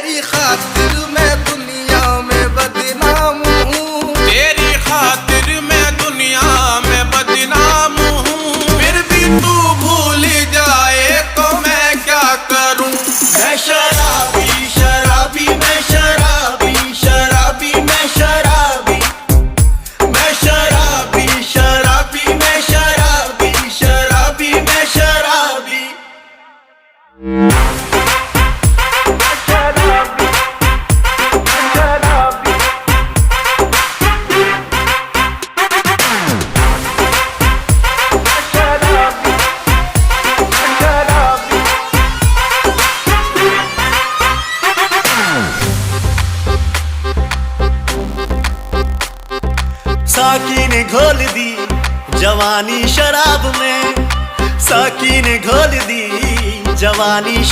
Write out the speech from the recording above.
तेरी खातिर मैं दुनिया में बदनाम हूँ, तेरी खातिर मैं दुनिया में बदनाम हूँ। फिर भी तू भूल जाए तो मैं क्या करूँ। मैं शराबी शराबी मैं शराबी शराबी मैं शराबी, मैं शराबी शराबी मैं शराबी शराबी मैं शराबी। साकी ने घोल दी जवानी शराब में, साकी ने घोल दी जवानी शराब